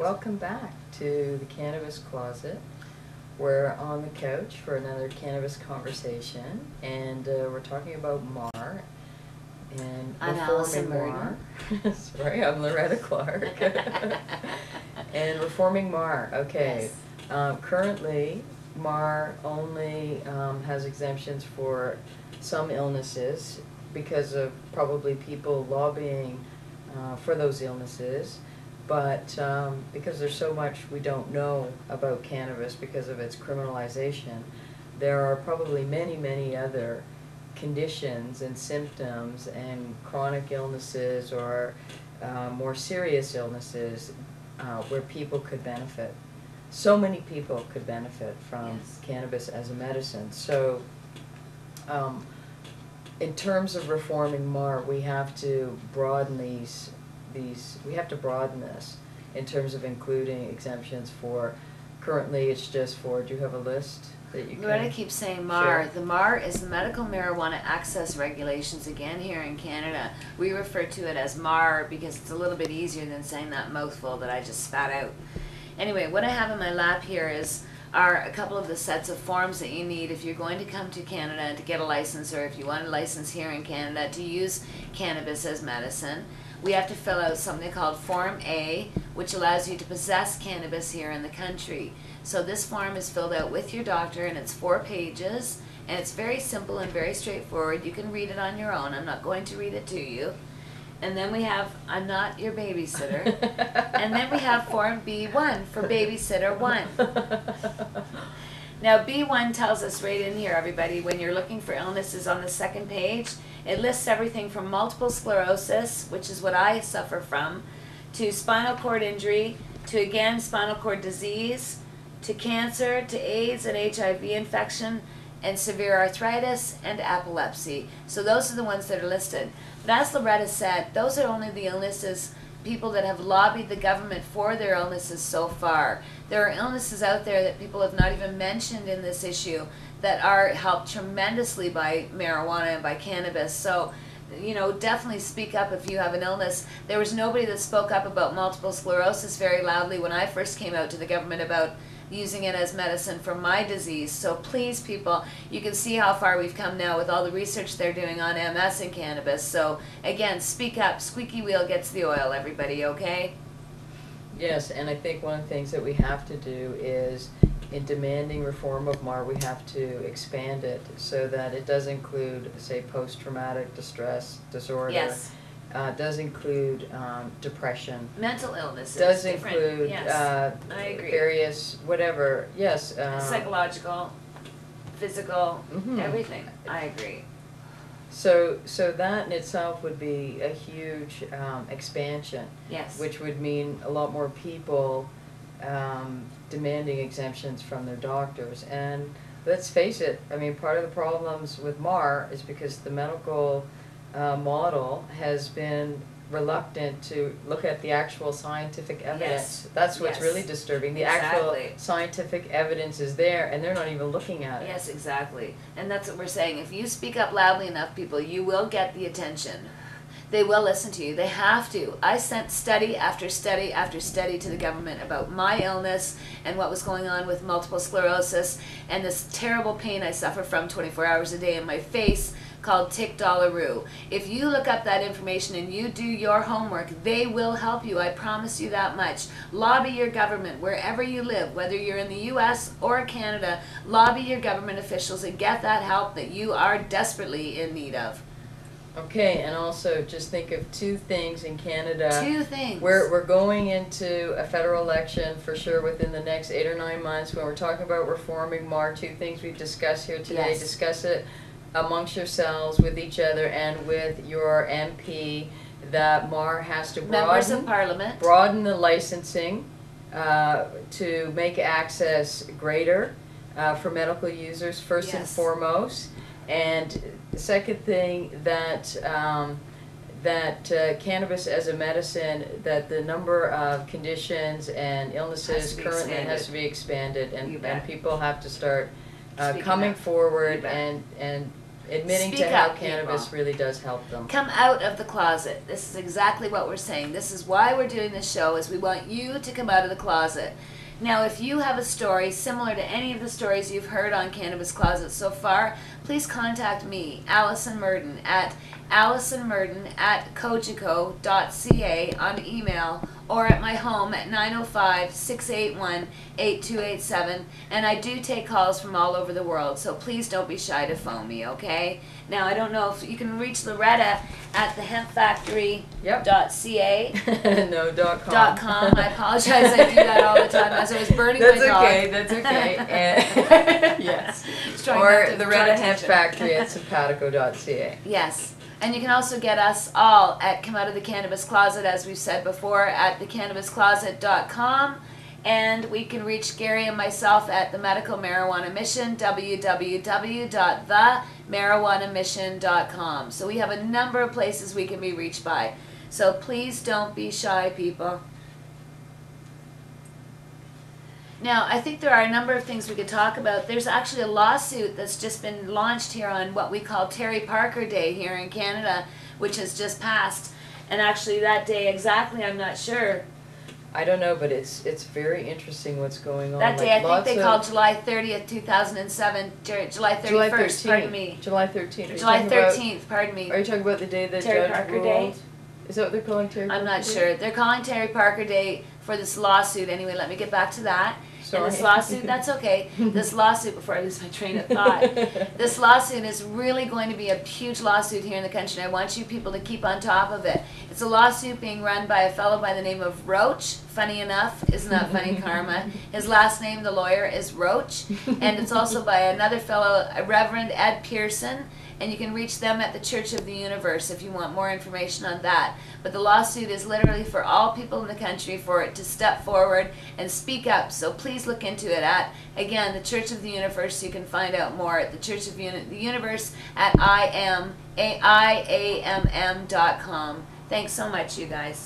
Welcome back to the Cannabis Closet. We're on the couch for another cannabis conversation, and we're talking about MAR and I'm Alison reforming MAR. Sorry, I'm Loretta Clark. And reforming MAR. Okay. Yes. Currently, MAR only has exemptions for some illnesses because of probably people lobbying for those illnesses. But because there's so much we don't know about cannabis because of its criminalization, there are probably many, many other conditions and symptoms and chronic illnesses or more serious illnesses where people could benefit. So many people could benefit from cannabis as a medicine. So in terms of reforming MAR, we have to broaden we have to broaden this in terms of including exemptions for, currently it's just for, do you have a list that you can? Loretta keeps saying MAR. Sure. The MAR is the Medical Marijuana Access Regulations. Again, here in Canada, we refer to it as MAR because it's a little bit easier than saying that mouthful that I just spat out. Anyway, what I have in my lap here are a couple of the sets of forms that you need if you're going to come to Canada to get a license, or if you want a license here in Canada to use cannabis as medicine. We have to fill out something called Form A, which allows you to possess cannabis here in the country. So this form is filled out with your doctor, and it's 4 pages, and it's very simple and very straightforward. You can read it on your own. I'm not going to read it to you. And then we have, I'm not your babysitter. And then we have Form B1 for Babysitter 1. Now B1 tells us right in here, everybody, when you're looking for illnesses on the second page, it lists everything from multiple sclerosis, which is what I suffer from, to spinal cord injury, to again spinal cord disease, to cancer, to AIDS and HIV infection, and severe arthritis and epilepsy. So those are the ones that are listed. But as Loretta said, those are only the illnesses, people that have lobbied the government for their illnesses so far. There are illnesses out there that people have not even mentioned in this issue that are helped tremendously by marijuana and by cannabis. So, you know, definitely speak up if you have an illness. There was nobody that spoke up about multiple sclerosis very loudly when I first came out to the government about using it as medicine for my disease. So please, people, you can see how far we've come now with all the research they're doing on MS and cannabis. So again, speak up. Squeaky wheel gets the oil, everybody, okay? Yes, and I think one of the things that we have to do is, in demanding reform of MAR, we have to expand it so that it does include, say, post-traumatic distress disorder. Yes. Does include depression. Mental illness does is include yes, I agree. Various whatever. Yes. Psychological, physical, mm-hmm. everything. I agree. So that in itself would be a huge expansion. Yes. Which would mean a lot more people demanding exemptions from their doctors. And let's face it, I mean, part of the problems with MAR is because the medical model has been reluctant to look at the actual scientific evidence. Yes. That's what's really disturbing. The actual scientific evidence is there, and they're not even looking at it. Yes, exactly. And that's what we're saying. If you speak up loudly enough, people, you will get the attention. They will listen to you. They have to. I sent study after study after study to the government about my illness and what was going on with multiple sclerosis and this terrible pain I suffer from 24 hours a day in my face called tic douloureux. If you look up that information and you do your homework, they will help you. I promise you that much. Lobby your government wherever you live, whether you're in the US or Canada. Lobby your government officials and get that help that you are desperately in need of. Okay, and also just think of 2 things in Canada. 2 things. We're going into a federal election for sure within the next 8 or 9 months. When we're talking about reforming MAR, 2 things we've discussed here today. Yes. Discuss it amongst yourselves, with each other, and with your MP. That MAR has to Members of Parliament. broaden the licensing to make access greater for medical users first and foremost. And the second thing, that cannabis as a medicine, that the number of conditions and illnesses currently has to be expanded, and people have to start coming forward and admitting Speak to how up, cannabis people. really does help them. Come out of the closet. This is exactly what we're saying. This is why we're doing this show, is we want you to come out of the closet. Now, if you have a story similar to any of the stories you've heard on Cannabis Closet so far, please contact me, Alison Myrden, at alisonmyrden@cogeco.ca on email, or at my home at 905-681-8287. And I do take calls from all over the world, so please don't be shy to phone me, okay? Now, I don't know if you can reach Loretta at thehempfactory.ca. No, .com. I apologize, I do that all the time as I was burning my dog. That's okay. And yes. Trying not Or to the draw Red Hemp attention. Factory at simpatico.ca. Yes. And you can also get us all at Come Out of the Cannabis Closet, as we've said before, at thecannabiscloset.com. And we can reach Gary and myself at the Medical Marijuana Mission, www.themarijuanamission.com. So we have a number of places we can be reached by. So please don't be shy, people. Now, I think there are a number of things we could talk about. There's actually a lawsuit that's just been launched here on what we call Terry Parker Day here in Canada, which has just passed. And actually that day exactly, I'm not sure. I don't know, but it's very interesting what's going on. That day, Like, I think they called July 30th, 2007, July 31st, pardon me. July 13th. July 13th, pardon me. Are you talking about the day that Terry Judge Parker ruled? Day? Is that what they're calling Terry Parker I'm not Day? sure. They're calling Terry Parker Day for this lawsuit. Anyway, let me get back to that. Sorry. And this lawsuit, that's okay. This lawsuit, before I lose my train of thought, this lawsuit is really going to be a huge lawsuit here in the country, and I want you people to keep on top of it. It's a lawsuit being run by a fellow by the name of Roach. Funny enough, isn't that funny, Karma? His last name, the lawyer, is Roach. And it's also by another fellow, Reverend Ed Pearson. And you can reach them at the Church of the Universe if you want more information on that. But the lawsuit is literally for all people in the country, for it to step forward and speak up. So please look into it at, again, the Church of the Universe. You can find out more at the Church of the Universe at IAMM.com. Thanks so much, you guys.